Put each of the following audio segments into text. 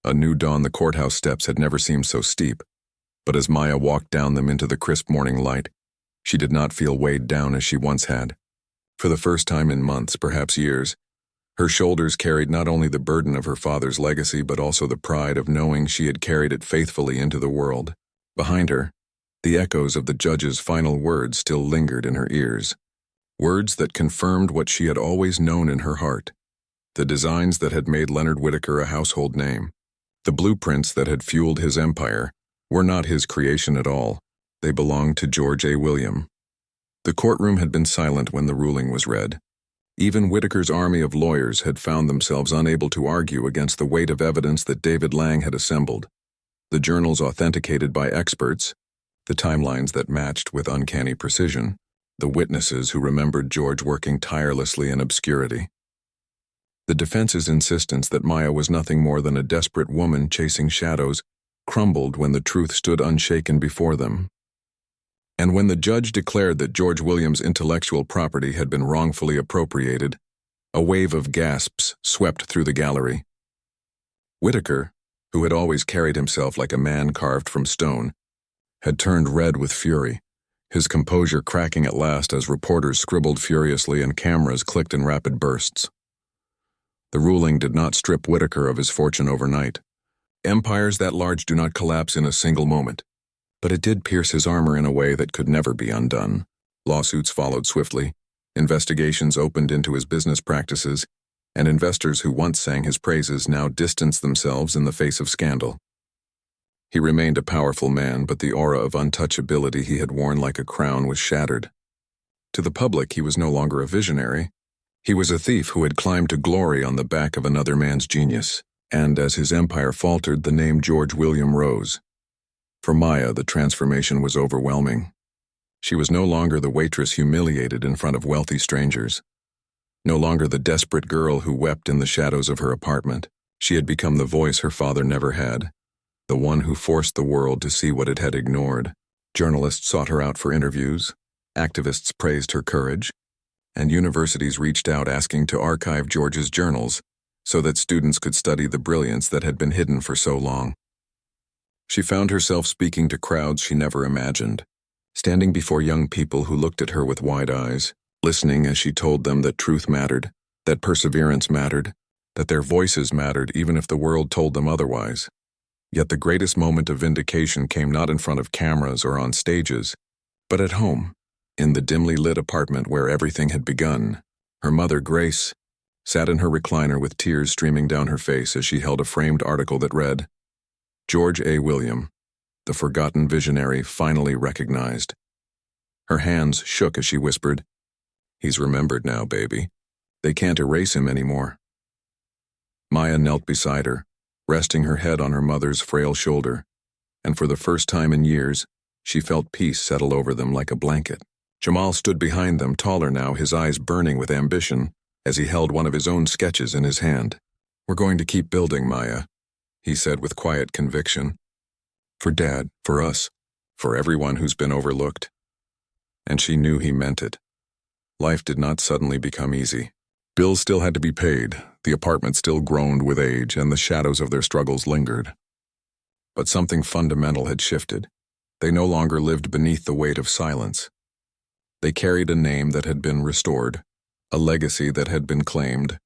A new dawn. The courthouse steps had never seemed so steep, but as Maya walked down them into the crisp morning light, she did not feel weighed down as she once had. For the first time in months, perhaps years, her shoulders carried not only the burden of her father's legacy but also the pride of knowing she had carried it faithfully into the world. Behind her, the echoes of the judge's final words still lingered in her ears. Words that confirmed what she had always known in her heart. The designs that had made Leonard Whitaker a household name, the blueprints that had fueled his empire, were not his creation at all. They belonged to George A. William. The courtroom had been silent when the ruling was read. Even Whitaker's army of lawyers had found themselves unable to argue against the weight of evidence that David Lang had assembled. The journals authenticated by experts, the timelines that matched with uncanny precision, the witnesses who remembered George working tirelessly in obscurity. The defense's insistence that Maya was nothing more than a desperate woman chasing shadows crumbled when the truth stood unshaken before them. And when the judge declared that George William's intellectual property had been wrongfully appropriated, a wave of gasps swept through the gallery. Whitaker, who had always carried himself like a man carved from stone, had turned red with fury, his composure cracking at last as reporters scribbled furiously and cameras clicked in rapid bursts. The ruling did not strip Whitaker of his fortune overnight. Empires that large do not collapse in a single moment. But it did pierce his armor in a way that could never be undone. Lawsuits followed swiftly, investigations opened into his business practices, and investors who once sang his praises now distanced themselves in the face of scandal. He remained a powerful man, but the aura of untouchability he had worn like a crown was shattered. To the public, he was no longer a visionary. He was a thief who had climbed to glory on the back of another man's genius, and as his empire faltered, the name George William rose. For Maya, the transformation was overwhelming. She was no longer the waitress humiliated in front of wealthy strangers. No longer the desperate girl who wept in the shadows of her apartment. She had become the voice her father never had, the one who forced the world to see what it had ignored. Journalists sought her out for interviews, activists praised her courage, and universities reached out asking to archive George's journals so that students could study the brilliance that had been hidden for so long. She found herself speaking to crowds she never imagined, standing before young people who looked at her with wide eyes, listening as she told them that truth mattered, that perseverance mattered, that their voices mattered even if the world told them otherwise. Yet the greatest moment of vindication came not in front of cameras or on stages, but at home, in the dimly lit apartment where everything had begun. Her mother, Grace, sat in her recliner with tears streaming down her face as she held a framed article that read, "George A. William, the forgotten visionary finally recognized." Her hands shook as she whispered, "He's remembered now, baby. They can't erase him anymore." Maya knelt beside her, resting her head on her mother's frail shoulder, and for the first time in years, she felt peace settle over them like a blanket. Jamal stood behind them, taller now, his eyes burning with ambition, as he held one of his own sketches in his hand. "We're going to keep building, Maya," he said with quiet conviction. "For Dad, for us, for everyone who's been overlooked." And she knew he meant it. Life did not suddenly become easy. Bills still had to be paid, the apartment still groaned with age, and the shadows of their struggles lingered. But something fundamental had shifted. They no longer lived beneath the weight of silence. They carried a name that had been restored, a legacy that had been claimed,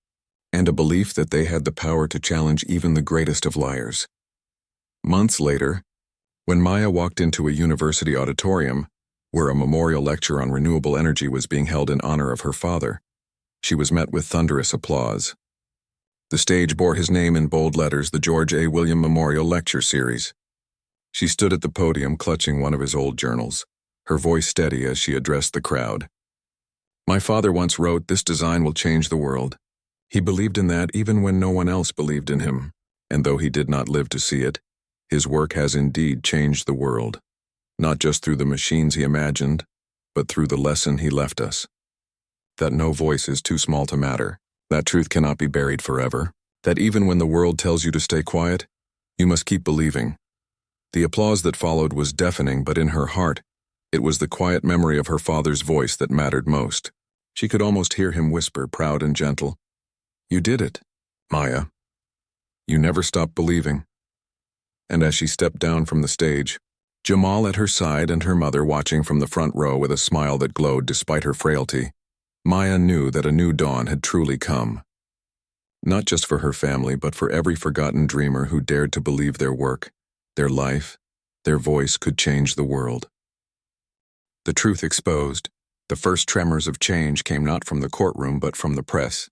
and a belief that they had the power to challenge even the greatest of liars. Months later, when Maya walked into a university auditorium, where a memorial lecture on renewable energy was being held in honor of her father, she was met with thunderous applause. The stage bore his name in bold letters, the George A. William Memorial Lecture Series. She stood at the podium clutching one of his old journals, her voice steady as she addressed the crowd. "My father once wrote, 'This design will change the world.' He believed in that even when no one else believed in him, and though he did not live to see it, his work has indeed changed the world, not just through the machines he imagined, but through the lesson he left us. That no voice is too small to matter, that truth cannot be buried forever, that even when the world tells you to stay quiet, you must keep believing." The applause that followed was deafening, but in her heart, it was the quiet memory of her father's voice that mattered most. She could almost hear him whisper, proud and gentle, "You did it, Maya." You never stop believing. And as she stepped down from the stage, Jamal at her side and her mother watching from the front row with a smile that glowed despite her frailty, Maya knew that a new dawn had truly come. Not just for her family, but for every forgotten dreamer who dared to believe their work, their life, their voice could change the world. The truth exposed, the first tremors of change came not from the courtroom but from the press.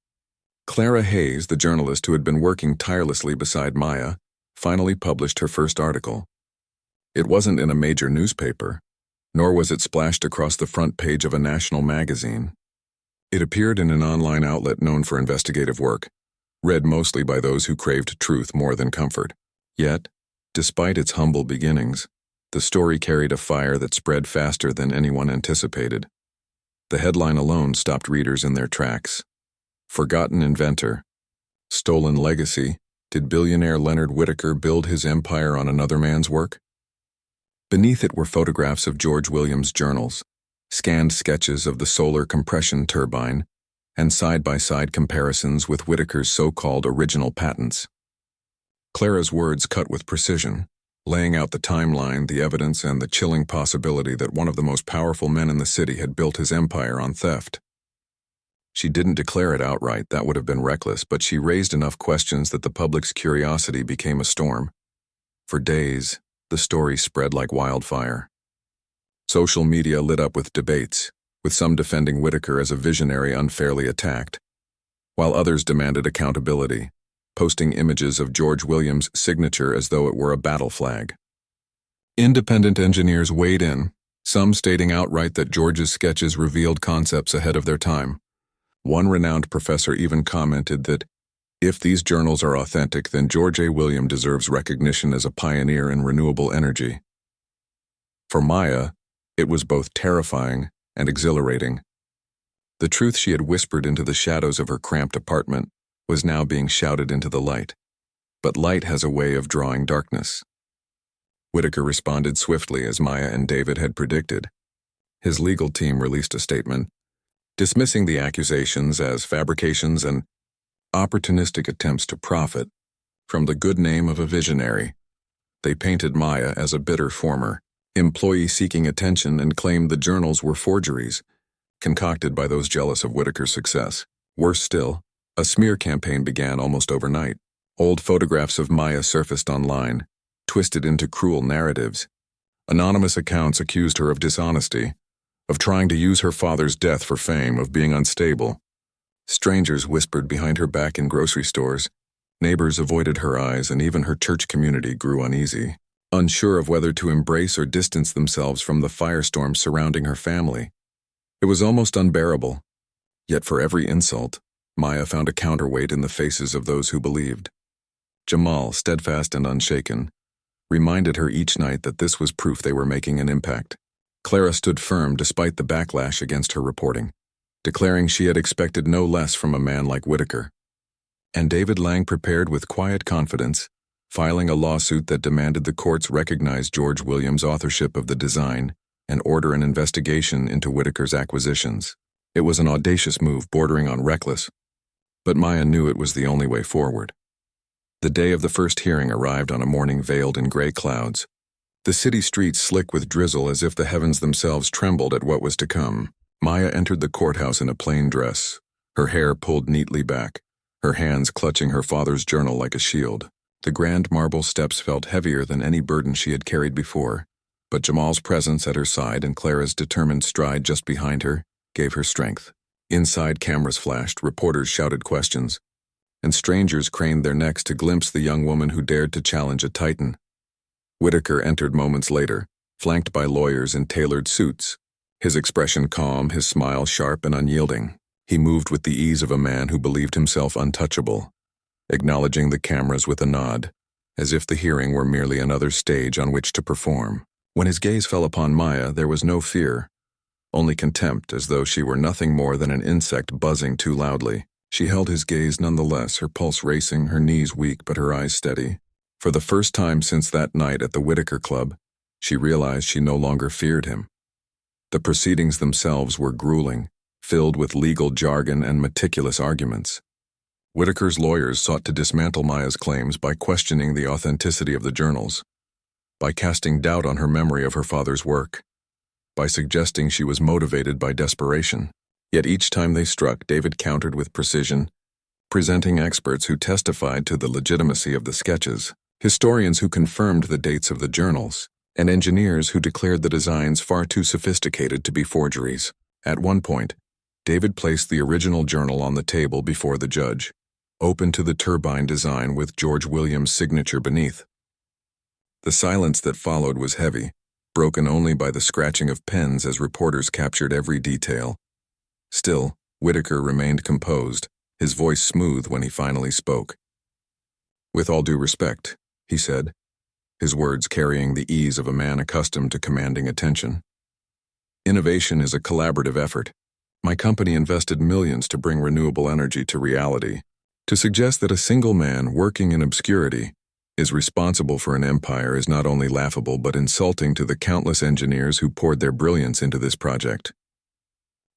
Clara Hayes, the journalist who had been working tirelessly beside Maya, finally published her first article. It wasn't in a major newspaper, nor was it splashed across the front page of a national magazine. It appeared in an online outlet known for investigative work, read mostly by those who craved truth more than comfort. Yet, despite its humble beginnings, the story carried a fire that spread faster than anyone anticipated. The headline alone stopped readers in their tracks. Forgotten inventor. Stolen legacy. Did billionaire Leonard Whitaker build his empire on another man's work? Beneath it were photographs of George Williams' journals, scanned sketches of the solar compression turbine, and side-by-side comparisons with Whitaker's so-called original patents. Clara's words cut with precision, laying out the timeline, the evidence, and the chilling possibility that one of the most powerful men in the city had built his empire on theft. She didn't declare it outright, that would have been reckless, but she raised enough questions that the public's curiosity became a storm. For days, the story spread like wildfire. Social media lit up with debates, with some defending Whitaker as a visionary unfairly attacked, while others demanded accountability, posting images of George Williams' signature as though it were a battle flag. Independent engineers weighed in, some stating outright that George's sketches revealed concepts ahead of their time. One renowned professor even commented that, if these journals are authentic, then George A. Williams deserves recognition as a pioneer in renewable energy. For Maya, it was both terrifying and exhilarating. The truth she had whispered into the shadows of her cramped apartment was now being shouted into the light. But light has a way of drawing darkness. Whitaker responded swiftly as Maya and David had predicted. His legal team released a statement, dismissing the accusations as fabrications and opportunistic attempts to profit from the good name of a visionary. They painted Maya as a bitter former, employee seeking attention and claimed the journals were forgeries, concocted by those jealous of Whitaker's success. Worse still, a smear campaign began almost overnight. Old photographs of Maya surfaced online, twisted into cruel narratives. Anonymous accounts accused her of dishonesty, of trying to use her father's death for fame, of being unstable. Strangers whispered behind her back in grocery stores. Neighbors avoided her eyes, and even her church community grew uneasy, unsure of whether to embrace or distance themselves from the firestorm surrounding her family. It was almost unbearable. Yet for every insult, Maya found a counterweight in the faces of those who believed. Jamal, steadfast and unshaken, reminded her each night that this was proof they were making an impact. Clara stood firm despite the backlash against her reporting, declaring she had expected no less from a man like Whitaker. And David Lang prepared with quiet confidence, filing a lawsuit that demanded the courts recognize George Williams' authorship of the design and order an investigation into Whitaker's acquisitions. It was an audacious move bordering on reckless, but Maya knew it was the only way forward. The day of the first hearing arrived on a morning veiled in gray clouds, the city streets slick with drizzle as if the heavens themselves trembled at what was to come. Maya entered the courthouse in a plain dress, her hair pulled neatly back, her hands clutching her father's journal like a shield. The grand marble steps felt heavier than any burden she had carried before, but Jamal's presence at her side and Clara's determined stride just behind her gave her strength. Inside, cameras flashed, reporters shouted questions, and strangers craned their necks to glimpse the young woman who dared to challenge a titan. Whitaker entered moments later, flanked by lawyers in tailored suits, his expression calm, his smile sharp and unyielding. He moved with the ease of a man who believed himself untouchable, acknowledging the cameras with a nod, as if the hearing were merely another stage on which to perform. When his gaze fell upon Maya, there was no fear, only contempt, as though she were nothing more than an insect buzzing too loudly. She held his gaze nonetheless, her pulse racing, her knees weak but her eyes steady. For the first time since that night at the Whitaker Club, she realized she no longer feared him. The proceedings themselves were grueling, filled with legal jargon and meticulous arguments. Whitaker's lawyers sought to dismantle Maya's claims by questioning the authenticity of the journals, by casting doubt on her memory of her father's work, by suggesting she was motivated by desperation. Yet each time they struck, David countered with precision, presenting experts who testified to the legitimacy of the sketches, historians who confirmed the dates of the journals, and engineers who declared the designs far too sophisticated to be forgeries. At one point, David placed the original journal on the table before the judge, open to the turbine design with George Williams' signature beneath. The silence that followed was heavy, broken only by the scratching of pens as reporters captured every detail. Still, Whitaker remained composed, his voice smooth when he finally spoke. "With all due respect," he said, his words carrying the ease of a man accustomed to commanding attention. "Innovation is a collaborative effort. My company invested millions to bring renewable energy to reality. To suggest that a single man working in obscurity is responsible for an empire is not only laughable but insulting to the countless engineers who poured their brilliance into this project.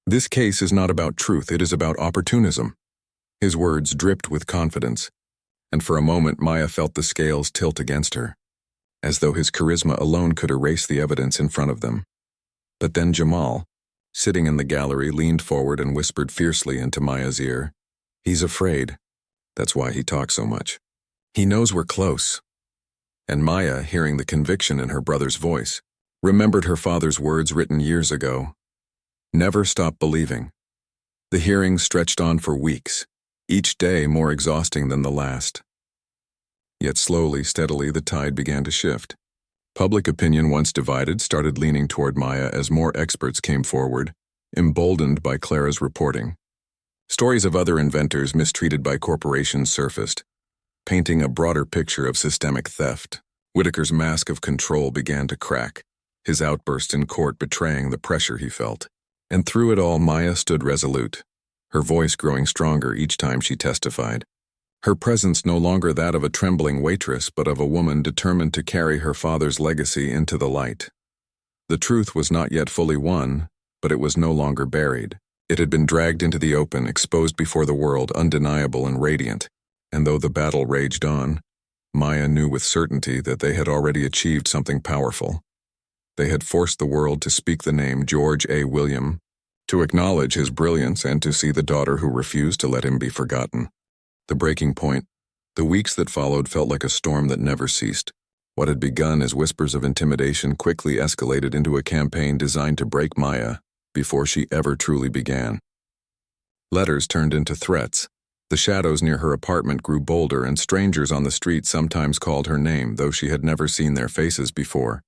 This case is not about truth, it is about opportunism." His words dripped with confidence, and for a moment Maya felt the scales tilt against her, as though his charisma alone could erase the evidence in front of them. But then Jamal, sitting in the gallery, leaned forward and whispered fiercely into Maya's ear, "He's afraid. That's why he talks so much. He knows we're close." And Maya, hearing the conviction in her brother's voice, remembered her father's words written years ago. Never stop believing. The hearing stretched on for weeks, each day more exhausting than the last. Yet slowly, steadily, the tide began to shift. Public opinion, once divided, started leaning toward Maya as more experts came forward, emboldened by Clara's reporting. Stories of other inventors mistreated by corporations surfaced, painting a broader picture of systemic theft. Whitaker's mask of control began to crack, his outburst in court betraying the pressure he felt. And through it all, Maya stood resolute, her voice growing stronger each time she testified. Her presence no longer that of a trembling waitress, but of a woman determined to carry her father's legacy into the light. The truth was not yet fully won, but it was no longer buried. It had been dragged into the open, exposed before the world, undeniable and radiant. And though the battle raged on, Maya knew with certainty that they had already achieved something powerful. They had forced the world to speak the name George A. William, to acknowledge his brilliance and to see the daughter who refused to let him be forgotten. The breaking point, the weeks that followed, felt like a storm that never ceased. What had begun as whispers of intimidation quickly escalated into a campaign designed to break Maya before she ever truly began. Letters turned into threats. The shadows near her apartment grew bolder, and strangers on the street sometimes called her name, though she had never seen their faces before.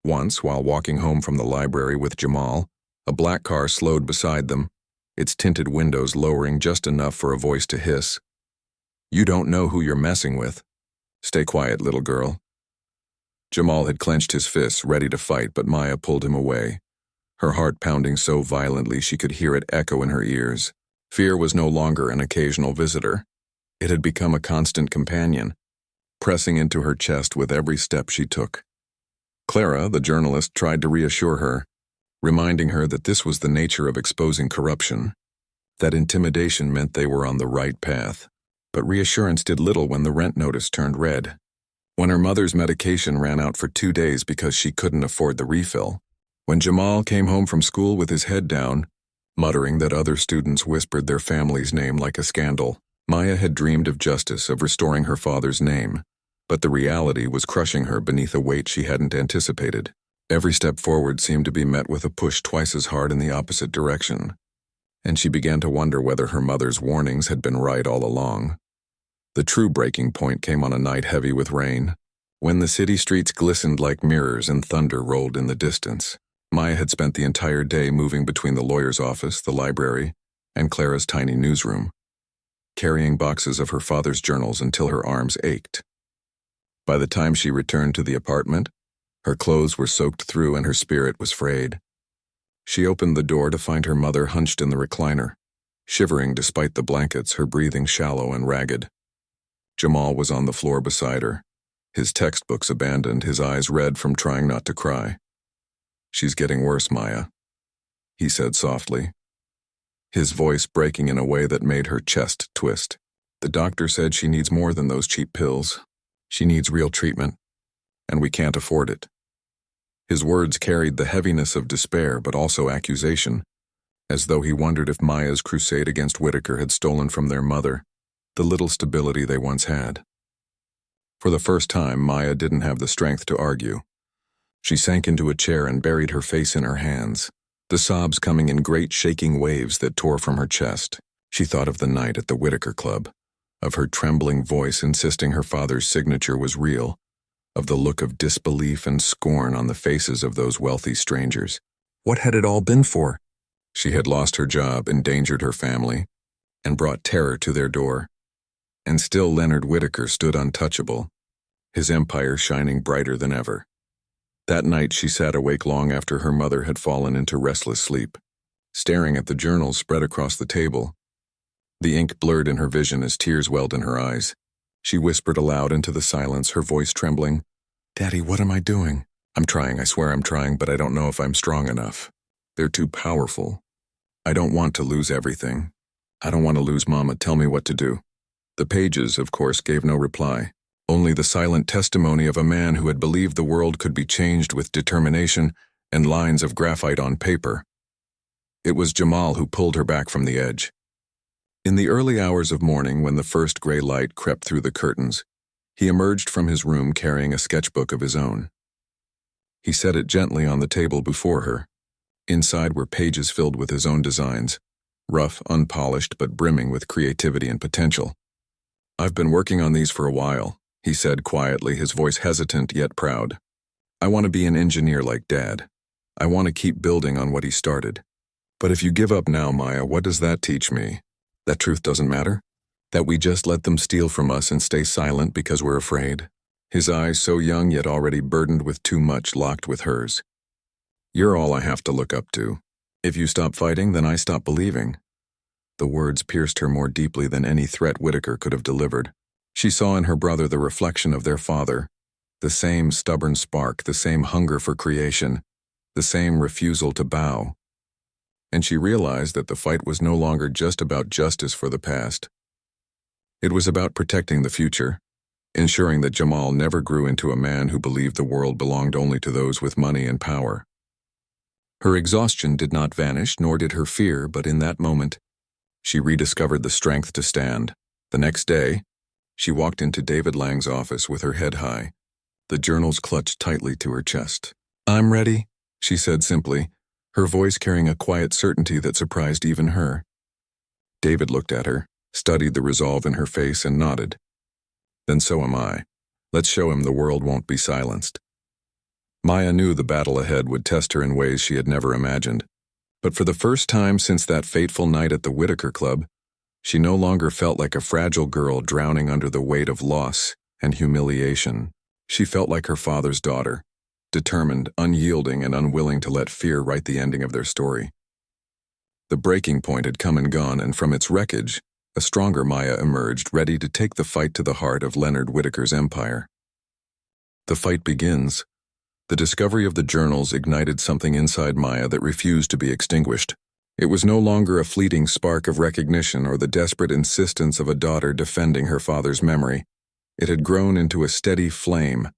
Once, while walking home from the library with Jamal, a black car slowed beside them, its tinted windows lowering just enough for a voice to hiss, "You don't know who you're messing with. Stay quiet, little girl." Jamal had clenched his fists, ready to fight, but Maya pulled him away, her heart pounding so violently she could hear it echo in her ears. Fear was no longer an occasional visitor. It had become a constant companion, pressing into her chest with every step she took. Clara, the journalist, tried to reassure her, reminding her that this was the nature of exposing corruption, that intimidation meant they were on the right path. But reassurance did little when the rent notice turned red, when her mother's medication ran out for 2 days because she couldn't afford the refill, when Jamal came home from school with his head down, muttering that other students whispered their family's name like a scandal. Maya had dreamed of justice, of restoring her father's name, but the reality was crushing her beneath a weight she hadn't anticipated. Every step forward seemed to be met with a push twice as hard in the opposite direction, and she began to wonder whether her mother's warnings had been right all along. The true breaking point came on a night heavy with rain, when the city streets glistened like mirrors and thunder rolled in the distance. Maya had spent the entire day moving between the lawyer's office, the library, and Clara's tiny newsroom, carrying boxes of her father's journals until her arms ached. By the time she returned to the apartment, her clothes were soaked through and her spirit was frayed. She opened the door to find her mother hunched in the recliner, shivering despite the blankets, her breathing shallow and ragged. Jamal was on the floor beside her, his textbooks abandoned, his eyes red from trying not to cry. "She's getting worse, Maya," he said softly, his voice breaking in a way that made her chest twist. The doctor said she needs more than those cheap pills. She needs real treatment, and we can't afford it. His words carried the heaviness of despair but also accusation, as though he wondered if Maya's crusade against Whitaker had stolen from their mother the little stability they once had. For the first time, Maya didn't have the strength to argue. She sank into a chair and buried her face in her hands, the sobs coming in great shaking waves that tore from her chest. She thought of the night at the Whitaker Club, of her trembling voice insisting her father's signature was real, of the look of disbelief and scorn on the faces of those wealthy strangers. What had it all been for? She had lost her job, endangered her family, and brought terror to their door. And still Leonard Whitaker stood untouchable, his empire shining brighter than ever. That night she sat awake long after her mother had fallen into restless sleep, staring at the journals spread across the table. The ink blurred in her vision as tears welled in her eyes. She whispered aloud into the silence, her voice trembling, "Daddy, what am I doing? I'm trying, I swear I'm trying, but I don't know if I'm strong enough. They're too powerful. I don't want to lose everything. I don't want to lose Mama. Tell me what to do." The pages, of course, gave no reply. Only the silent testimony of a man who had believed the world could be changed with determination and lines of graphite on paper. It was Jamal who pulled her back from the edge. In the early hours of morning, when the first gray light crept through the curtains, he emerged from his room carrying a sketchbook of his own. He set it gently on the table before her. Inside were pages filled with his own designs, rough, unpolished, but brimming with creativity and potential. "I've been working on these for a while," he said quietly, his voice hesitant yet proud. "I want to be an engineer like Dad. I want to keep building on what he started. But if you give up now, Maya, what does that teach me? That truth doesn't matter? That we just let them steal from us and stay silent because we're afraid?" His eyes, so young yet already burdened with too much, locked with hers. "You're all I have to look up to. If you stop fighting, then I stop believing." The words pierced her more deeply than any threat Whitaker could have delivered. She saw in her brother the reflection of their father, the same stubborn spark, the same hunger for creation, the same refusal to bow. And she realized that the fight was no longer just about justice for the past. It was about protecting the future, ensuring that Jamal never grew into a man who believed the world belonged only to those with money and power. Her exhaustion did not vanish, nor did her fear, but in that moment, she rediscovered the strength to stand. The next day, she walked into David Lang's office with her head high, the journals clutched tightly to her chest. "I'm ready," she said simply, her voice carrying a quiet certainty that surprised even her. David looked at her, studied the resolve in her face, and nodded. "Then so am I. Let's show him the world won't be silenced." Maya knew the battle ahead would test her in ways she had never imagined. But for the first time since that fateful night at the Whitaker Club, she no longer felt like a fragile girl drowning under the weight of loss and humiliation. She felt like her father's daughter, determined, unyielding, and unwilling to let fear write the ending of their story. The breaking point had come and gone, and from its wreckage, a stronger Maya emerged, ready to take the fight to the heart of Leonard Whitaker's empire. The fight begins. The discovery of the journals ignited something inside Maya that refused to be extinguished. It was no longer a fleeting spark of recognition or the desperate insistence of a daughter defending her father's memory. It had grown into a steady flame,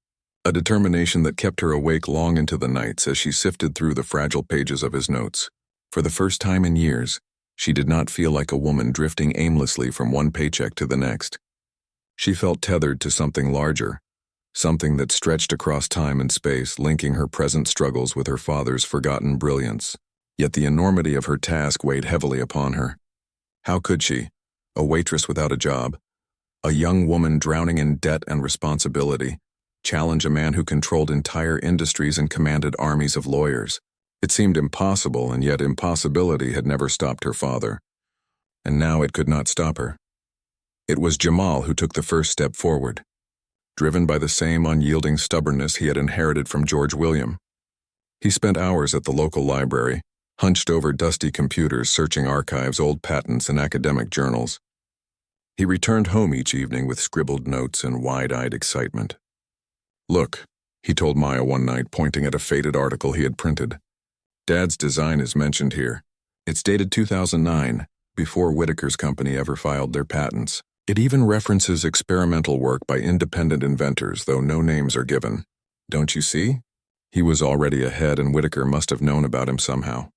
a determination that kept her awake long into the nights as she sifted through the fragile pages of his notes. For the first time in years, she did not feel like a woman drifting aimlessly from one paycheck to the next. She felt tethered to something larger, something that stretched across time and space, linking her present struggles with her father's forgotten brilliance. Yet the enormity of her task weighed heavily upon her. How could she, a waitress without a job, a young woman drowning in debt and responsibility, challenge a man who controlled entire industries and commanded armies of lawyers? It seemed impossible, and yet impossibility had never stopped her father. And now it could not stop her. It was Jamal who took the first step forward, driven by the same unyielding stubbornness he had inherited from George William. He spent hours at the local library, hunched over dusty computers, searching archives, old patents, and academic journals. He returned home each evening with scribbled notes and wide-eyed excitement. "Look," he told Maya one night, pointing at a faded article he had printed. "Dad's design is mentioned here. It's dated 2009, before Whitaker's company ever filed their patents. It even references experimental work by independent inventors, though no names are given. Don't you see? He was already ahead, and Whitaker must have known about him somehow.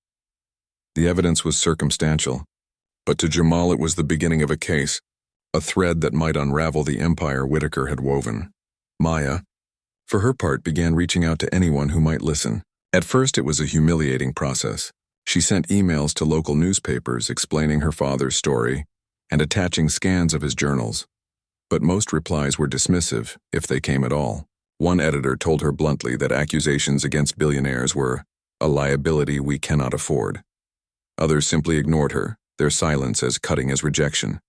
The evidence was circumstantial, but to Jamal it was the beginning of a case, a thread that might unravel the empire Whitaker had woven. Maya, for her part, began reaching out to anyone who might listen. At first it was a humiliating process. She sent emails to local newspapers explaining her father's story and attaching scans of his journals. But most replies were dismissive, if they came at all. One editor told her bluntly that accusations against billionaires were a liability we cannot afford. Others simply ignored her, their silence as cutting as rejection.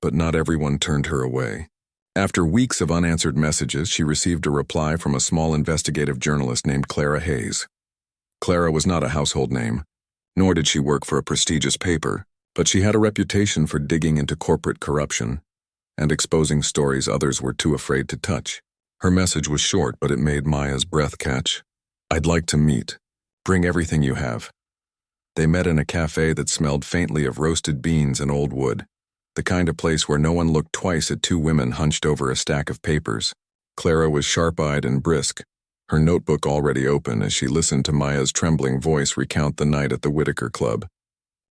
But not everyone turned her away. After weeks of unanswered messages, she received a reply from a small investigative journalist named Clara Hayes. Clara was not a household name, nor did she work for a prestigious paper, but she had a reputation for digging into corporate corruption and exposing stories others were too afraid to touch. Her message was short, but it made Maya's breath catch. "I'd like to meet. Bring everything you have." They met in a cafe that smelled faintly of roasted beans and old wood, the kind of place where no one looked twice at two women hunched over a stack of papers. Clara was sharp-eyed and brisk, her notebook already open as she listened to Maya's trembling voice recount the night at the Whitaker Club,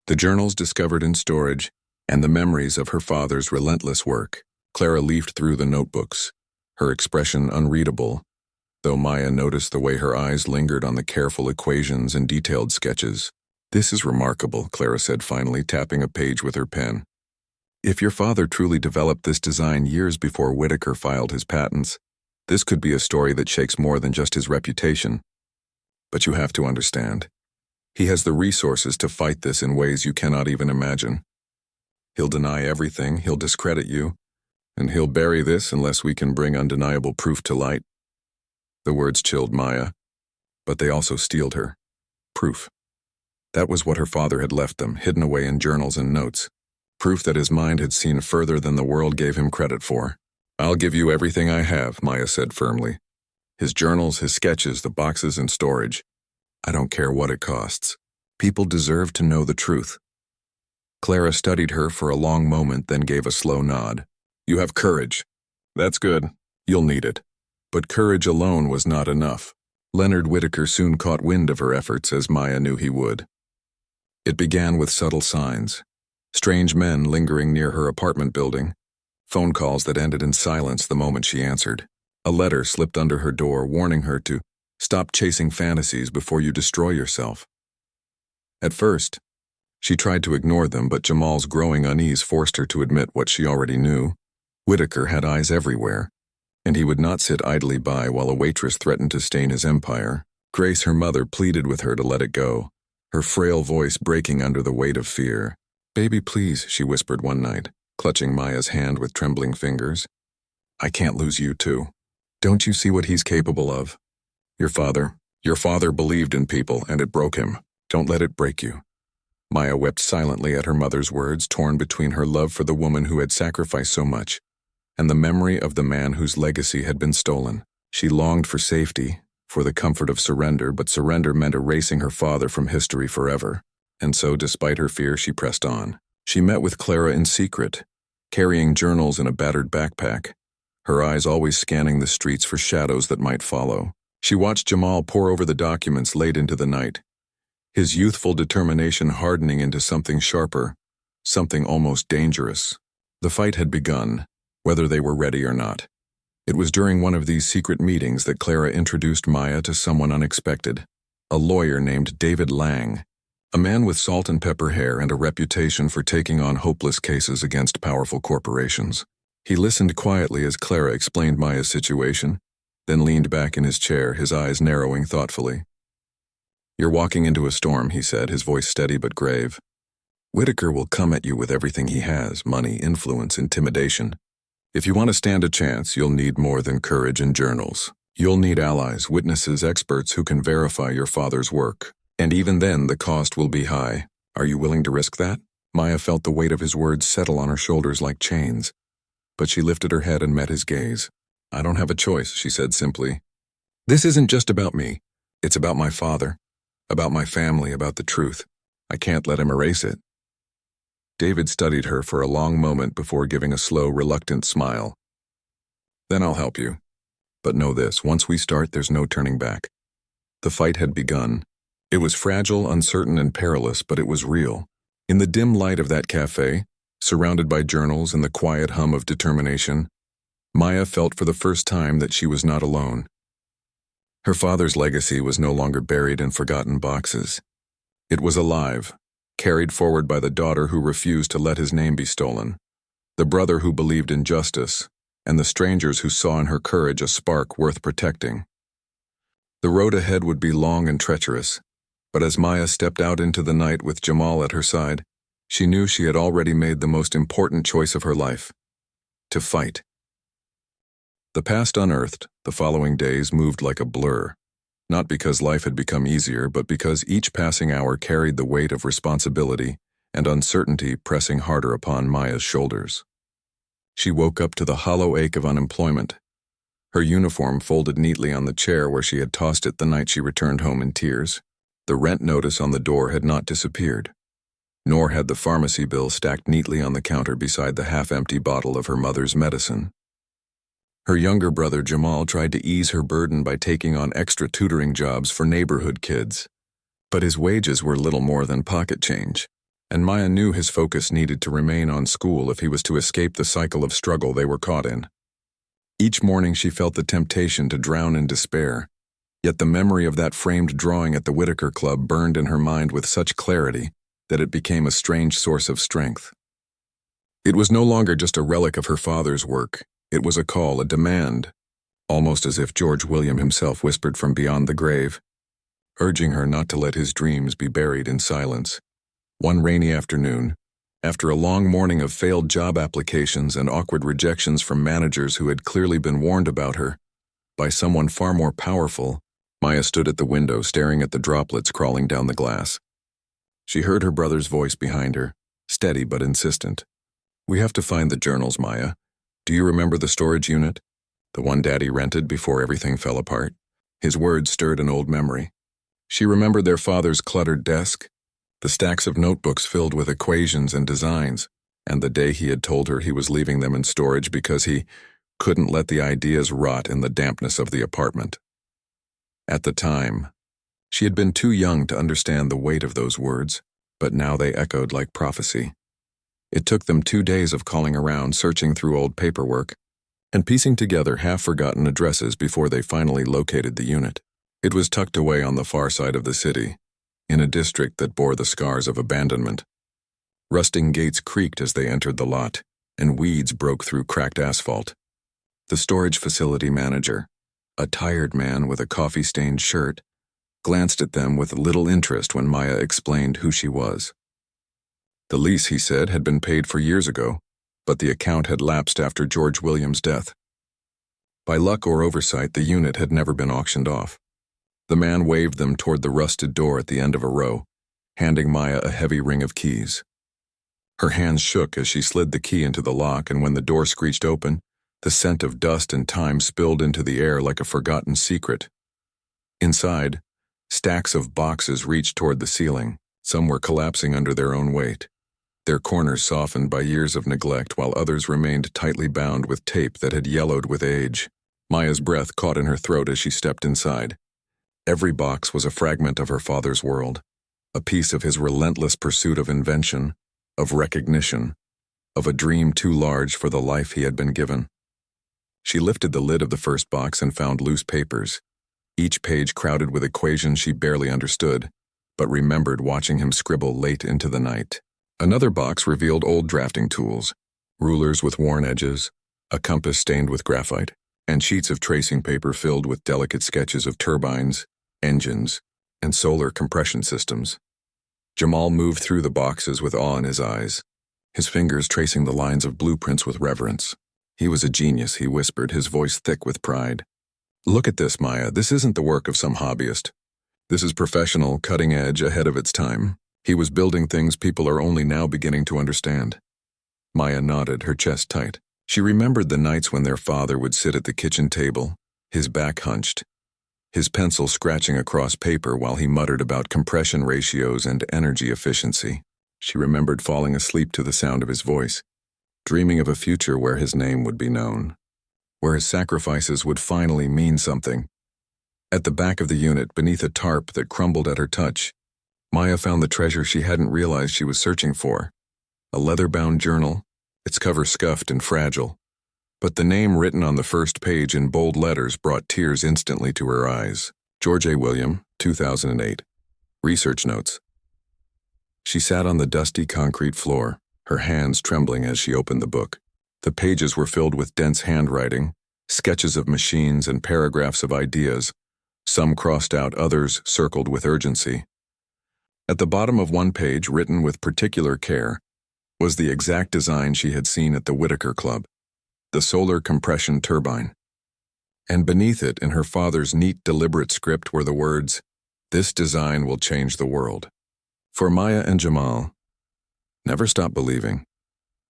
the journals discovered in storage, and the memories of her father's relentless work. Clara leafed through the notebooks, her expression unreadable, though Maya noticed the way her eyes lingered on the careful equations and detailed sketches. "This is remarkable," Clara said finally, tapping a page with her pen. "If your father truly developed this design years before Whitaker filed his patents, this could be a story that shakes more than just his reputation. But you have to understand, he has the resources to fight this in ways you cannot even imagine. He'll deny everything, he'll discredit you, and he'll bury this unless we can bring undeniable proof to light." The words chilled Maya, but they also steeled her. Proof. That was what her father had left them, hidden away in journals and notes. Proof that his mind had seen further than the world gave him credit for. "I'll give you everything I have," Maya said firmly. "His journals, his sketches, the boxes in storage. I don't care what it costs. People deserve to know the truth." Clara studied her for a long moment, then gave a slow nod. "You have courage. That's good. You'll need it." But courage alone was not enough. Leonard Whitaker soon caught wind of her efforts, as Maya knew he would. It began with subtle signs. Strange men lingering near her apartment building. Phone calls that ended in silence the moment she answered. A letter slipped under her door warning her to stop chasing fantasies before you destroy yourself. At first, she tried to ignore them, but Jamal's growing unease forced her to admit what she already knew. Whitaker had eyes everywhere, and he would not sit idly by while a waitress threatened to stain his empire. Grace, her mother, pleaded with her to let it go, her frail voice breaking under the weight of fear. "Baby, please," she whispered one night, clutching Maya's hand with trembling fingers. "I can't lose you too. Don't you see what he's capable of? Your father believed in people, and it broke him. Don't let it break you." Maya wept silently at her mother's words, torn between her love for the woman who had sacrificed so much and the memory of the man whose legacy had been stolen. She longed for safety, for the comfort of surrender, but surrender meant erasing her father from history forever. And so, despite her fear, she pressed on. She met with Clara in secret, carrying journals in a battered backpack, her eyes always scanning the streets for shadows that might follow. She watched Jamal pore over the documents late into the night, his youthful determination hardening into something sharper, something almost dangerous. The fight had begun, whether they were ready or not. It was during one of these secret meetings that Clara introduced Maya to someone unexpected, a lawyer named David Lang, a man with salt and pepper hair and a reputation for taking on hopeless cases against powerful corporations. He listened quietly as Clara explained Maya's situation, then leaned back in his chair, his eyes narrowing thoughtfully. "You're walking into a storm," he said, his voice steady but grave. "Whitaker will come at you with everything he has: money, influence, intimidation. If you want to stand a chance, you'll need more than courage and journals. You'll need allies, witnesses, experts who can verify your father's work. And even then, the cost will be high. Are you willing to risk that?" Maya felt the weight of his words settle on her shoulders like chains, but she lifted her head and met his gaze. "I don't have a choice," she said simply. "This isn't just about me. It's about my father, about my family, about the truth. I can't let him erase it." David studied her for a long moment before giving a slow, reluctant smile. Then I'll help you. But know this, once we start, there's no turning back. The fight had begun. It was fragile, uncertain, and perilous, but it was real. In the dim light of that cafe, surrounded by journals and the quiet hum of determination, Maya felt for the first time that she was not alone. Her father's legacy was no longer buried in forgotten boxes. It was alive, carried forward by the daughter who refused to let his name be stolen, the brother who believed in justice, and the strangers who saw in her courage a spark worth protecting. The road ahead would be long and treacherous, but as Maya stepped out into the night with Jamal at her side, she knew she had already made the most important choice of her life: to fight. The past unearthed, the following days moved like a blur, not because life had become easier, but because each passing hour carried the weight of responsibility and uncertainty pressing harder upon Maya's shoulders. She woke up to the hollow ache of unemployment, her uniform folded neatly on the chair where she had tossed it the night she returned home in tears. The rent notice on the door had not disappeared, nor had the pharmacy bill stacked neatly on the counter beside the half-empty bottle of her mother's medicine. Her younger brother Jamal tried to ease her burden by taking on extra tutoring jobs for neighborhood kids, but his wages were little more than pocket change, and Maya knew his focus needed to remain on school if he was to escape the cycle of struggle they were caught in. Each morning she felt the temptation to drown in despair, yet the memory of that framed drawing at the Whitaker Club burned in her mind with such clarity that it became a strange source of strength. It was no longer just a relic of her father's work. It was a call, a demand, almost as if George William himself whispered from beyond the grave, urging her not to let his dreams be buried in silence. One rainy afternoon, after a long morning of failed job applications and awkward rejections from managers who had clearly been warned about her by someone far more powerful, Maya stood at the window staring at the droplets crawling down the glass. She heard her brother's voice behind her, steady but insistent. "We have to find the journals, Maya. Do you remember the storage unit? The one Daddy rented before everything fell apart?" His words stirred an old memory. She remembered their father's cluttered desk, the stacks of notebooks filled with equations and designs, and the day he had told her he was leaving them in storage because he couldn't let the ideas rot in the dampness of the apartment. At the time, she had been too young to understand the weight of those words, but now they echoed like prophecy. It took them 2 days of calling around, searching through old paperwork, and piecing together half-forgotten addresses before they finally located the unit. It was tucked away on the far side of the city, in a district that bore the scars of abandonment. Rusting gates creaked as they entered the lot, and weeds broke through cracked asphalt. The storage facility manager, a tired man with a coffee-stained shirt, glanced at them with little interest when Maya explained who she was. The lease, he said, had been paid for years ago, but the account had lapsed after George William's death. By luck or oversight, the unit had never been auctioned off. The man waved them toward the rusted door at the end of a row, handing Maya a heavy ring of keys. Her hands shook as she slid the key into the lock, and when the door screeched open, the scent of dust and time spilled into the air like a forgotten secret. Inside, stacks of boxes reached toward the ceiling. Some were collapsing under their own weight, their corners softened by years of neglect, while others remained tightly bound with tape that had yellowed with age. Maya's breath caught in her throat as she stepped inside. Every box was a fragment of her father's world, a piece of his relentless pursuit of invention, of recognition, of a dream too large for the life he had been given. She lifted the lid of the first box and found loose papers, each page crowded with equations she barely understood, but remembered watching him scribble late into the night. Another box revealed old drafting tools, rulers with worn edges, a compass stained with graphite, and sheets of tracing paper filled with delicate sketches of turbines, engines, and solar compression systems. Jamal moved through the boxes with awe in his eyes, his fingers tracing the lines of blueprints with reverence. He was a genius, he whispered, his voice thick with pride. "Look at this, Maya. This isn't the work of some hobbyist. This is professional, cutting edge, ahead of its time." He was building things people are only now beginning to understand. Maya nodded, her chest tight. She remembered the nights when their father would sit at the kitchen table, his back hunched, his pencil scratching across paper while he muttered about compression ratios and energy efficiency. She remembered falling asleep to the sound of his voice, dreaming of a future where his name would be known, where his sacrifices would finally mean something. At the back of the unit, beneath a tarp that crumbled at her touch, Maya found the treasure she hadn't realized she was searching for. A leather-bound journal, its cover scuffed and fragile. But the name written on the first page in bold letters brought tears instantly to her eyes. George A. William, 2008. Research notes. She sat on the dusty concrete floor, her hands trembling as she opened the book. The pages were filled with dense handwriting, sketches of machines and paragraphs of ideas, some crossed out, others circled with urgency. At the bottom of one page, written with particular care, was the exact design she had seen at the Whitaker Club, the solar compression turbine. And beneath it, in her father's neat, deliberate script, were the words, "This design will change the world." For Maya and Jamal, never stop believing.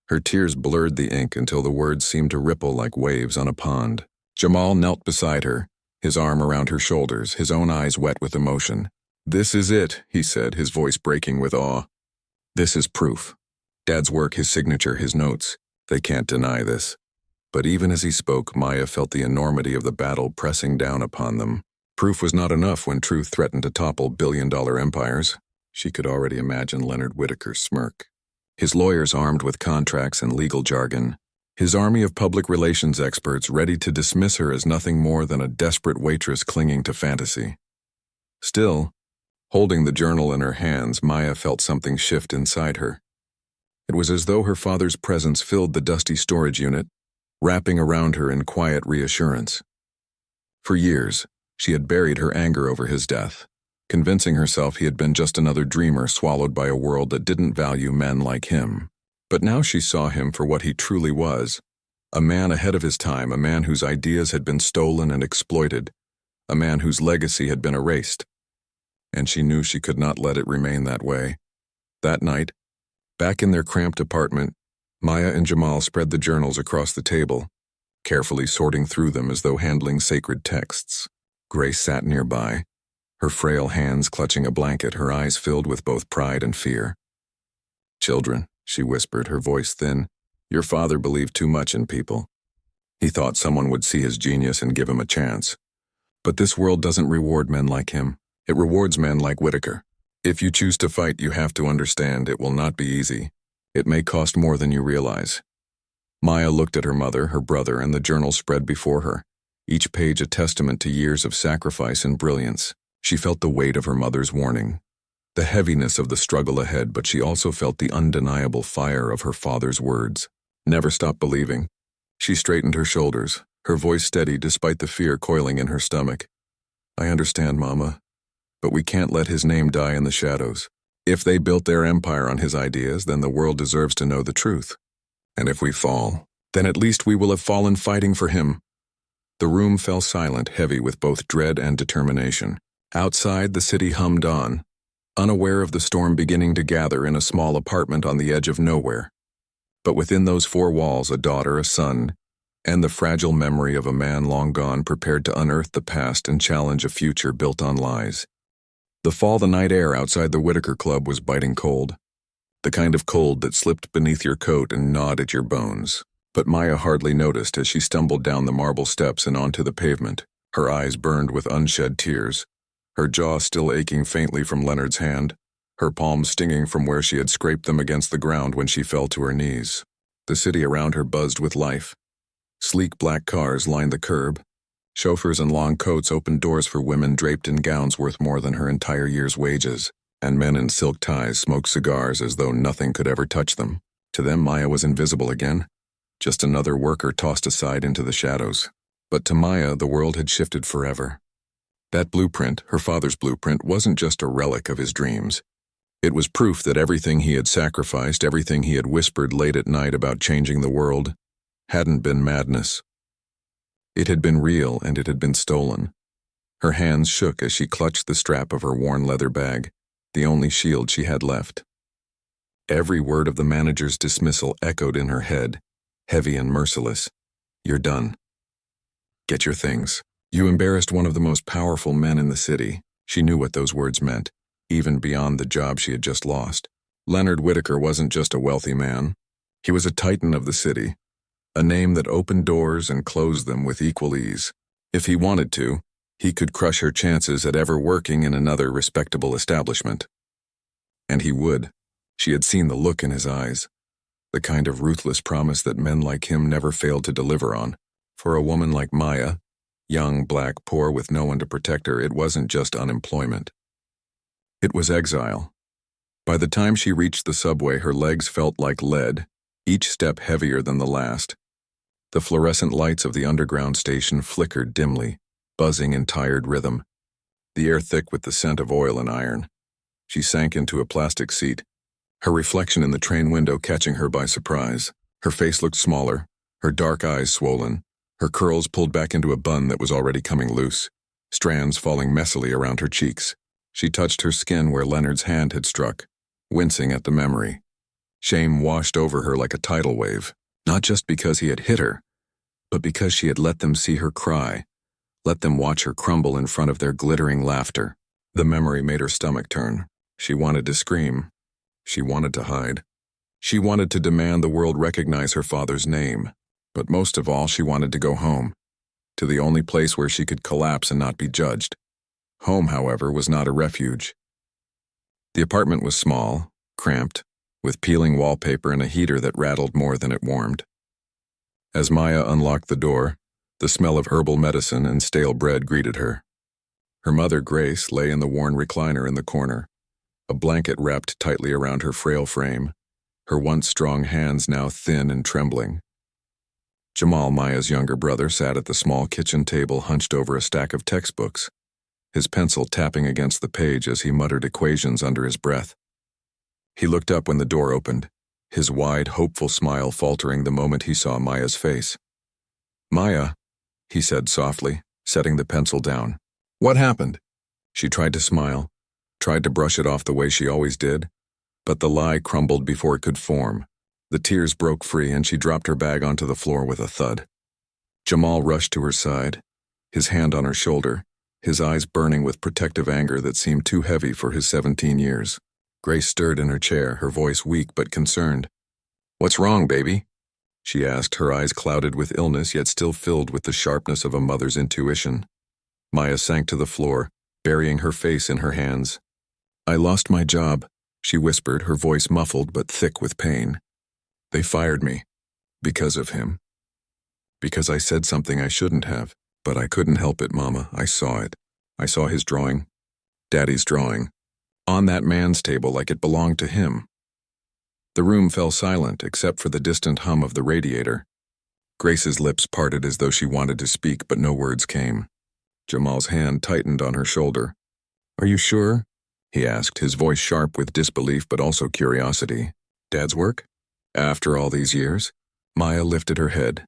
Her tears blurred the ink until the words seemed to ripple like waves on a pond. Jamal knelt beside her, his arm around her shoulders, his own eyes wet with emotion. "This is it," he said, his voice breaking with awe. "This is proof. Dad's work, his signature, his notes. They can't deny this." But even as he spoke, Maya felt the enormity of the battle pressing down upon them. Proof was not enough when truth threatened to topple billion-dollar empires. She could already imagine Leonard Whitaker's smirk. His lawyers armed with contracts and legal jargon. His army of public relations experts ready to dismiss her as nothing more than a desperate waitress clinging to fantasy. Still, holding the journal in her hands, Maya felt something shift inside her. It was as though her father's presence filled the dusty storage unit, wrapping around her in quiet reassurance. For years, she had buried her anger over his death, convincing herself he had been just another dreamer swallowed by a world that didn't value men like him. But now she saw him for what he truly was, a man ahead of his time, a man whose ideas had been stolen and exploited, a man whose legacy had been erased. And she knew she could not let it remain that way. That night, back in their cramped apartment, Maya and Jamal spread the journals across the table, carefully sorting through them as though handling sacred texts. Grace sat nearby, her frail hands clutching a blanket, her eyes filled with both pride and fear. "Children," she whispered, her voice thin, "your father believed too much in people. He thought someone would see his genius and give him a chance. But this world doesn't reward men like him. It rewards men like Whitaker. If you choose to fight, you have to understand it will not be easy. It may cost more than you realize." Maya looked at her mother, her brother, and the journal spread before her, each page a testament to years of sacrifice and brilliance. She felt the weight of her mother's warning, the heaviness of the struggle ahead, but she also felt the undeniable fire of her father's words. "Never stop believing." She straightened her shoulders, her voice steady despite the fear coiling in her stomach. "I understand, Mama, but we can't let his name die in the shadows. If they built their empire on his ideas, then the world deserves to know the truth. And if we fall, then at least we will have fallen fighting for him." The room fell silent, heavy with both dread and determination. Outside, the city hummed on, unaware of the storm beginning to gather in a small apartment on the edge of nowhere. But within those four walls, a daughter, a son, and the fragile memory of a man long gone, prepared to unearth the past and challenge a future built on lies. The night air outside the Whitaker Club was biting cold, the kind of cold that slipped beneath your coat and gnawed at your bones. But Maya hardly noticed as she stumbled down the marble steps and onto the pavement, her eyes burned with unshed tears, her jaw still aching faintly from Leonard's hand, her palms stinging from where she had scraped them against the ground when she fell to her knees. The city around her buzzed with life. Sleek black cars lined the curb. Chauffeurs in long coats opened doors for women draped in gowns worth more than her entire year's wages, and men in silk ties smoked cigars as though nothing could ever touch them. To them, Maya was invisible again, just another worker tossed aside into the shadows. But to Maya, the world had shifted forever. That blueprint, her father's blueprint, wasn't just a relic of his dreams. It was proof that everything he had sacrificed, everything he had whispered late at night about changing the world, hadn't been madness. It had been real, and it had been stolen. Her hands shook as she clutched the strap of her worn leather bag, the only shield she had left. Every word of the manager's dismissal echoed in her head, heavy and merciless. "You're done. Get your things. You embarrassed one of the most powerful men in the city." She knew what those words meant, even beyond the job she had just lost. Leonard Whitaker wasn't just a wealthy man. He was a titan of the city, a name that opened doors and closed them with equal ease. If he wanted to, he could crush her chances at ever working in another respectable establishment. And he would. She had seen the look in his eyes, the kind of ruthless promise that men like him never failed to deliver on. For a woman like Maya, young, black, poor, with no one to protect her, it wasn't just unemployment. It was exile. By the time she reached the subway, her legs felt like lead, each step heavier than the last. The fluorescent lights of the underground station flickered dimly, buzzing in tired rhythm, the air thick with the scent of oil and iron. She sank into a plastic seat, her reflection in the train window catching her by surprise. Her face looked smaller, her dark eyes swollen, her curls pulled back into a bun that was already coming loose, strands falling messily around her cheeks. She touched her skin where Leonard's hand had struck, wincing at the memory. Shame washed over her like a tidal wave, not just because he had hit her, but because she had let them see her cry, let them watch her crumble in front of their glittering laughter. The memory made her stomach turn. She wanted to scream. She wanted to hide. She wanted to demand the world recognize her father's name. But most of all, she wanted to go home, to the only place where she could collapse and not be judged. Home, however, was not a refuge. The apartment was small, cramped, with peeling wallpaper and a heater that rattled more than it warmed. As Maya unlocked the door, the smell of herbal medicine and stale bread greeted her. Her mother, Grace, lay in the worn recliner in the corner, a blanket wrapped tightly around her frail frame, her once strong hands now thin and trembling. Jamal, Maya's younger brother, sat at the small kitchen table hunched over a stack of textbooks, his pencil tapping against the page as he muttered equations under his breath. He looked up when the door opened, his wide, hopeful smile faltering the moment he saw Maya's face. "Maya," he said softly, setting the pencil down. "What happened?" She tried to smile, tried to brush it off the way she always did, but the lie crumbled before it could form. The tears broke free and she dropped her bag onto the floor with a thud. Jamal rushed to her side, his hand on her shoulder, his eyes burning with protective anger that seemed too heavy for his 17 years. Grace stirred in her chair, her voice weak but concerned. "What's wrong, baby?" she asked, her eyes clouded with illness yet still filled with the sharpness of a mother's intuition. Maya sank to the floor, burying her face in her hands. "I lost my job," she whispered, her voice muffled but thick with pain. "They fired me. Because of him. Because I said something I shouldn't have. But I couldn't help it, Mama. I saw it. I saw his drawing. Daddy's drawing. On that man's table like it belonged to him." The room fell silent except for the distant hum of the radiator. Grace's lips parted as though she wanted to speak, but no words came. Jamal's hand tightened on her shoulder. "Are you sure?" he asked, his voice sharp with disbelief but also curiosity. "Dad's work? After all these years?" Maya lifted her head,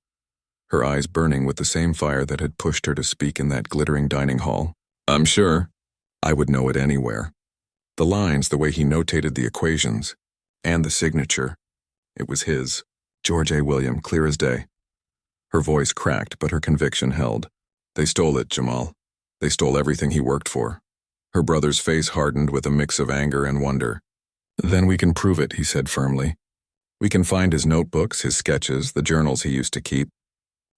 her eyes burning with the same fire that had pushed her to speak in that glittering dining hall. "I'm sure. I would know it anywhere. The lines, the way he notated the equations, and the signature. It was his. George A. William, clear as day." Her voice cracked, but her conviction held. "They stole it, Jamal. They stole everything he worked for." Her brother's face hardened with a mix of anger and wonder. "Then we can prove it," he said firmly. "We can find his notebooks, his sketches, the journals he used to keep.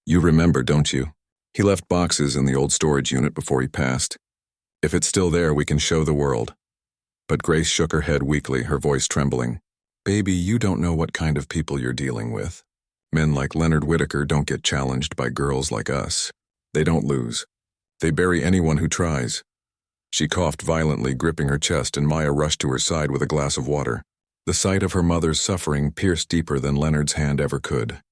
You remember, don't you? He left boxes in the old storage unit before he passed. If it's still there, we can show the world." But Grace shook her head weakly, her voice trembling. "Baby, you don't know what kind of people you're dealing with. Men like Leonard Whitaker don't get challenged by girls like us. They don't lose. They bury anyone who tries." She coughed violently, gripping her chest, and Maya rushed to her side with a glass of water. The sight of her mother's suffering pierced deeper than Leonard's hand ever could.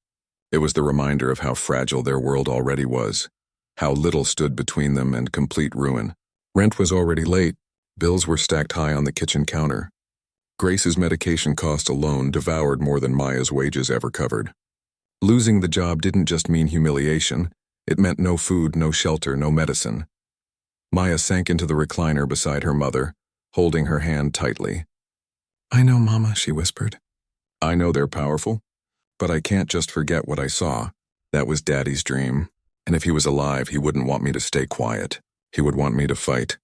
It was the reminder of how fragile their world already was, how little stood between them and complete ruin. Rent was already late. Bills were stacked high on the kitchen counter. Grace's medication cost alone devoured more than Maya's wages ever covered. Losing the job didn't just mean humiliation. It meant no food, no shelter, no medicine. Maya sank into the recliner beside her mother, holding her hand tightly. "I know, Mama," she whispered. "I know they're powerful, but I can't just forget what I saw. That was Daddy's dream, and if he was alive, he wouldn't want me to stay quiet. He would want me to fight."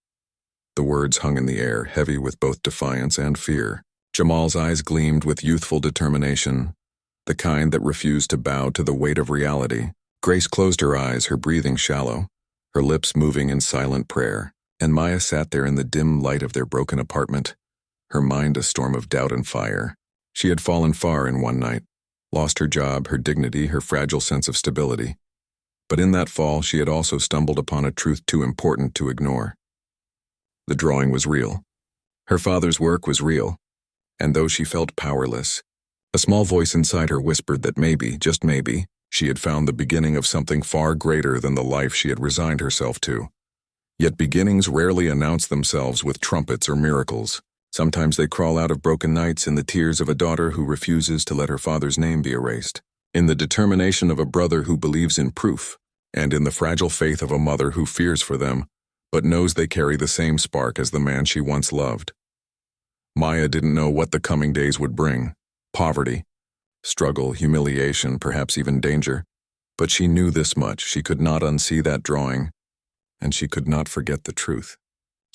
The words hung in the air, heavy with both defiance and fear. Jamal's eyes gleamed with youthful determination, the kind that refused to bow to the weight of reality. Grace closed her eyes, her breathing shallow, her lips moving in silent prayer, and Maya sat there in the dim light of their broken apartment, her mind a storm of doubt and fire. She had fallen far in one night, lost her job, her dignity, her fragile sense of stability. But in that fall, she had also stumbled upon a truth too important to ignore. The drawing was real. Her father's work was real. And though she felt powerless, a small voice inside her whispered that maybe, just maybe, she had found the beginning of something far greater than the life she had resigned herself to. Yet beginnings rarely announce themselves with trumpets or miracles. Sometimes they crawl out of broken nights in the tears of a daughter who refuses to let her father's name be erased, in the determination of a brother who believes in proof, and in the fragile faith of a mother who fears for them, but knows they carry the same spark as the man she once loved. Maya didn't know what the coming days would bring: poverty, struggle, humiliation, perhaps even danger. But she knew this much: she could not unsee that drawing, and she could not forget the truth.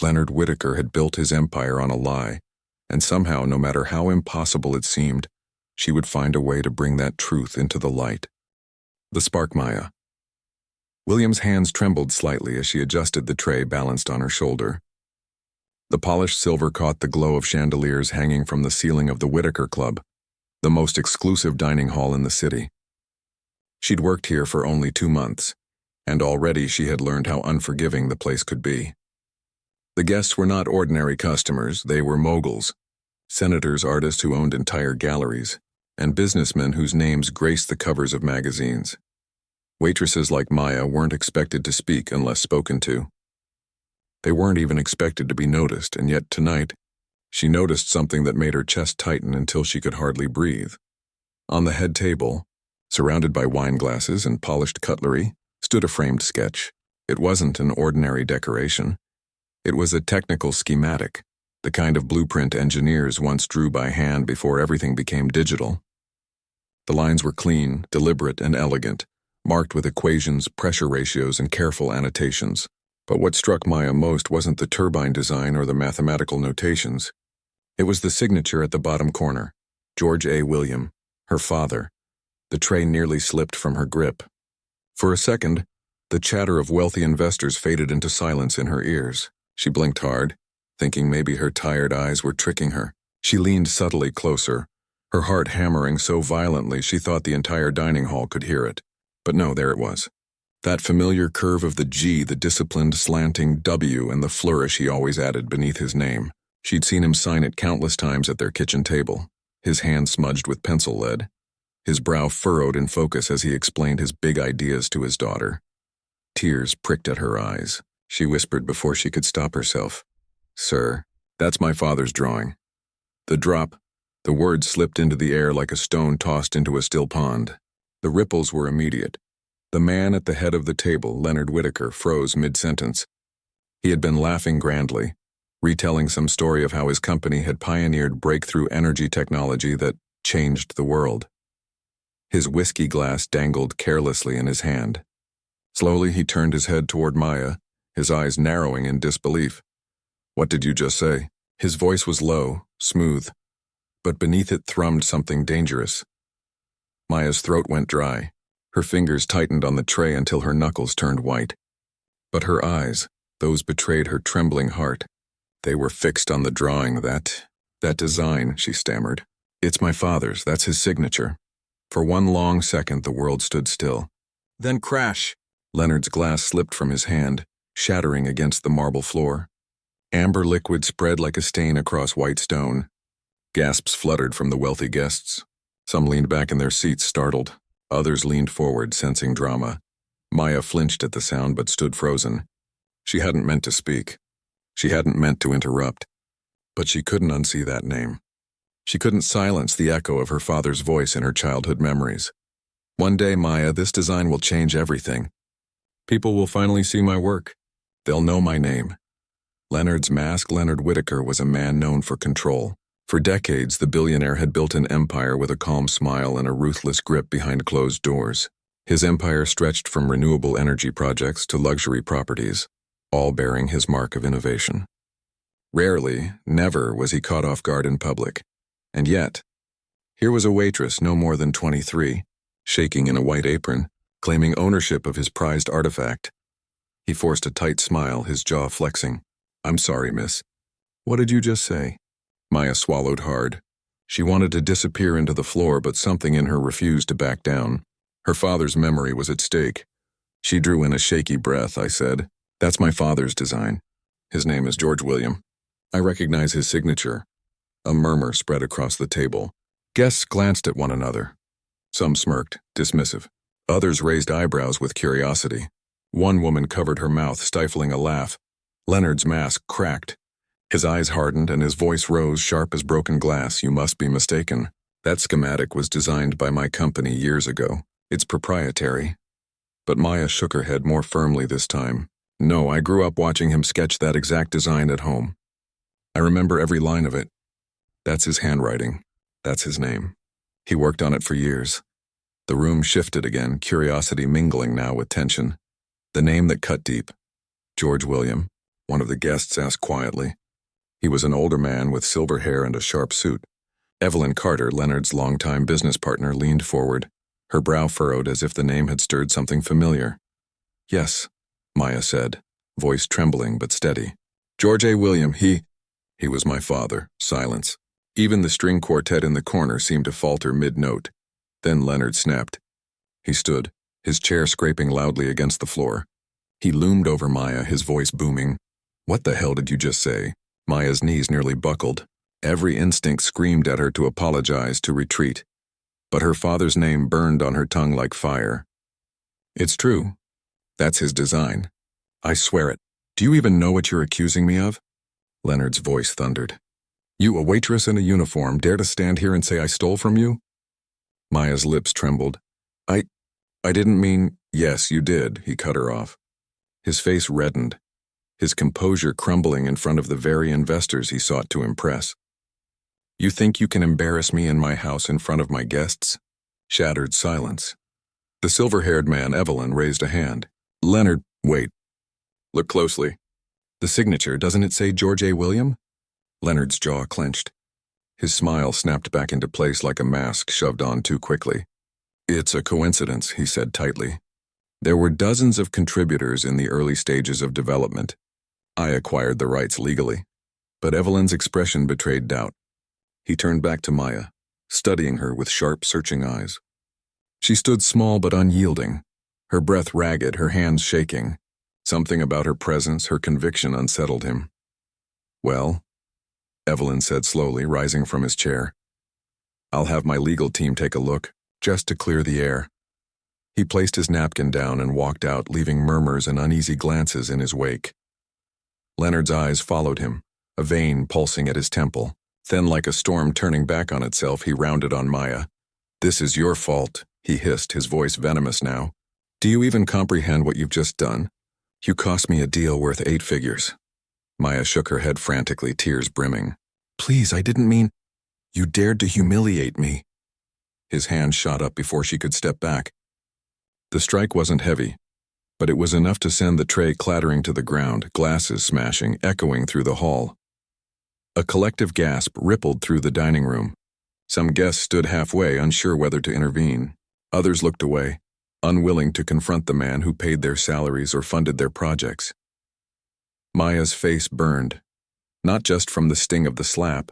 Leonard Whitaker had built his empire on a lie, and somehow, no matter how impossible it seemed, she would find a way to bring that truth into the light. The spark, Maya. William's hands trembled slightly as she adjusted the tray balanced on her shoulder. The polished silver caught the glow of chandeliers hanging from the ceiling of the Whitaker Club, the most exclusive dining hall in the city. She'd worked here for only 2 months, and already she had learned how unforgiving the place could be. The guests were not ordinary customers, they were moguls, senators, artists who owned entire galleries, and businessmen whose names graced the covers of magazines. Waitresses like Maya weren't expected to speak unless spoken to. They weren't even expected to be noticed, and yet tonight, she noticed something that made her chest tighten until she could hardly breathe. On the head table, surrounded by wine glasses and polished cutlery, stood a framed sketch. It wasn't an ordinary decoration. It was a technical schematic, the kind of blueprint engineers once drew by hand before everything became digital. The lines were clean, deliberate, and elegant, marked with equations, pressure ratios, and careful annotations. But what struck Maya most wasn't the turbine design or the mathematical notations. It was the signature at the bottom corner: George A. William, her father. The tray nearly slipped from her grip. For a second, the chatter of wealthy investors faded into silence in her ears. She blinked hard, thinking maybe her tired eyes were tricking her. She leaned subtly closer, her heart hammering so violently she thought the entire dining hall could hear it. But no, there it was. That familiar curve of the G, the disciplined slanting W, and the flourish he always added beneath his name. She'd seen him sign it countless times at their kitchen table, his hand smudged with pencil lead, his brow furrowed in focus as he explained his big ideas to his daughter. Tears pricked at her eyes. She whispered before she could stop herself, "Sir, that's my father's drawing." The drop, the words slipped into the air like a stone tossed into a still pond. The ripples were immediate. The man at the head of the table, Leonard Whitaker, froze mid-sentence. He had been laughing grandly, retelling some story of how his company had pioneered breakthrough energy technology that changed the world. His whiskey glass dangled carelessly in his hand. Slowly he turned his head toward Maya, his eyes narrowing in disbelief. "What did you just say?" His voice was low, smooth, but beneath it thrummed something dangerous. Maya's throat went dry. Her fingers tightened on the tray until her knuckles turned white. But her eyes, those betrayed her trembling heart. They were fixed on the drawing, that design, she stammered. "It's my father's, that's his signature." For one long second the world stood still. Then crash! Leonard's glass slipped from his hand, shattering against the marble floor. Amber liquid spread like a stain across white stone. Gasps fluttered from the wealthy guests. Some leaned back in their seats, startled. Others leaned forward, sensing drama. Maya flinched at the sound but stood frozen. She hadn't meant to speak. She hadn't meant to interrupt. But she couldn't unsee that name. She couldn't silence the echo of her father's voice in her childhood memories. "One day, Maya, this design will change everything. People will finally see my work. They'll know my name." Leonard's mask, Leonard Whitaker, was a man known for control. For decades, the billionaire had built an empire with a calm smile and a ruthless grip behind closed doors. His empire stretched from renewable energy projects to luxury properties, all bearing his mark of innovation. Rarely, never, was he caught off guard in public. And yet, here was a waitress no more than 23, shaking in a white apron, claiming ownership of his prized artifact. He forced a tight smile, his jaw flexing. "I'm sorry, miss." "What did you just say?" Maya swallowed hard. She wanted to disappear into the floor, but something in her refused to back down. Her father's memory was at stake. She drew in a shaky breath. "I said, that's my father's design. His name is George William. I recognize his signature." A murmur spread across the table. Guests glanced at one another. Some smirked, dismissive. Others raised eyebrows with curiosity. One woman covered her mouth, stifling a laugh. Leonard's mask cracked. His eyes hardened and his voice rose sharp as broken glass. "You must be mistaken. That schematic was designed by my company years ago. It's proprietary." But Maya shook her head more firmly this time. "No, I grew up watching him sketch that exact design at home. I remember every line of it. That's his handwriting. That's his name. He worked on it for years." The room shifted again, curiosity mingling now with tension. The name that cut deep. "George William," one of the guests asked quietly. He was an older man with silver hair and a sharp suit. Evelyn Carter, Leonard's longtime business partner, leaned forward, her brow furrowed as if the name had stirred something familiar. "Yes," Maya said, voice trembling but steady. "George A. William, he was my father." Silence. Even the string quartet in the corner seemed to falter mid-note. Then Leonard snapped. He stood, his chair scraping loudly against the floor. He loomed over Maya, his voice booming. "What the hell did you just say?" Maya's knees nearly buckled. Every instinct screamed at her to apologize, to retreat. But her father's name burned on her tongue like fire. "It's true. That's his design. I swear it. Do you even know what you're accusing me of?" Leonard's voice thundered. "You, a waitress in a uniform, dare to stand here and say I stole from you?" Maya's lips trembled. I didn't mean—" "Yes, you did," he cut her off. His face reddened, his composure crumbling in front of the very investors he sought to impress. "You think you can embarrass me in my house in front of my guests?" Shattered silence. The silver-haired man, Evelyn, raised a hand. "Leonard, wait. Look closely. The signature, doesn't it say George A. William?" Leonard's jaw clenched. His smile snapped back into place like a mask shoved on too quickly. "It's a coincidence," he said tightly. "There were dozens of contributors in the early stages of development. I acquired the rights legally." But Evelyn's expression betrayed doubt. He turned back to Maya, studying her with sharp, searching eyes. She stood small but unyielding, her breath ragged, her hands shaking. Something about her presence, her conviction, unsettled him. "Well," Evelyn said slowly, rising from his chair, "I'll have my legal team take a look, just to clear the air." He placed his napkin down and walked out, leaving murmurs and uneasy glances in his wake. Leonard's eyes followed him, a vein pulsing at his temple. Then, like a storm turning back on itself, he rounded on Maya. "This is your fault," he hissed, his voice venomous now. "Do you even comprehend what you've just done? You cost me a deal worth 8 figures. Maya shook her head frantically, tears brimming. "Please, I didn't mean—" "You dared to humiliate me." His hand shot up before she could step back. The strike wasn't heavy, but it was enough to send the tray clattering to the ground, glasses smashing, echoing through the hall. A collective gasp rippled through the dining room. Some guests stood halfway, unsure whether to intervene. Others looked away, unwilling to confront the man who paid their salaries or funded their projects. Maya's face burned, not just from the sting of the slap,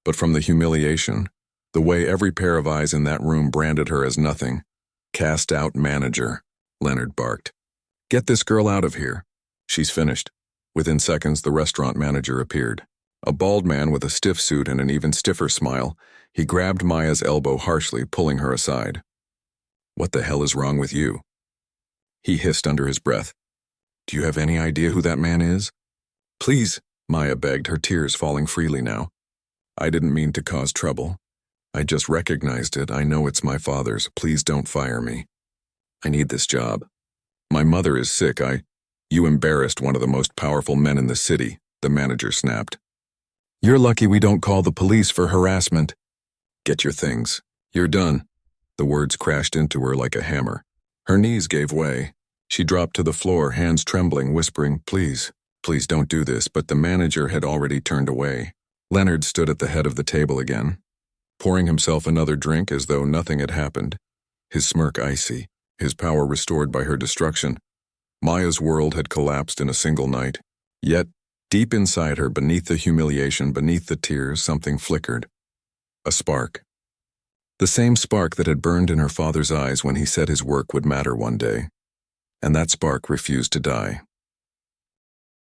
but from the humiliation, the way every pair of eyes in that room branded her as nothing. "Cast out manager," Leonard barked. "Get this girl out of here. She's finished." Within seconds, the restaurant manager appeared. A bald man with a stiff suit and an even stiffer smile, he grabbed Maya's elbow harshly, pulling her aside. "What the hell is wrong with you?" He hissed under his breath. "Do you have any idea who that man is?" "Please," Maya begged, her tears falling freely now. "I didn't mean to cause trouble. I just recognized it. I know it's my father's. Please don't fire me. I need this job. My mother is sick. You embarrassed one of the most powerful men in the city," the manager snapped. "You're lucky we don't call the police for harassment." "Get your things. You're done." The words crashed into her like a hammer. Her knees gave way. She dropped to the floor, hands trembling, whispering, "Please, please don't do this," but the manager had already turned away. Leonard stood at the head of the table again. pouring himself another drink as though nothing had happened, his smirk icy, his power restored by her destruction. Maya's world had collapsed in a single night. Yet, deep inside her, beneath the humiliation, beneath the tears, something flickered. A spark. The same spark that had burned in her father's eyes when he said his work would matter one day. And that spark refused to die.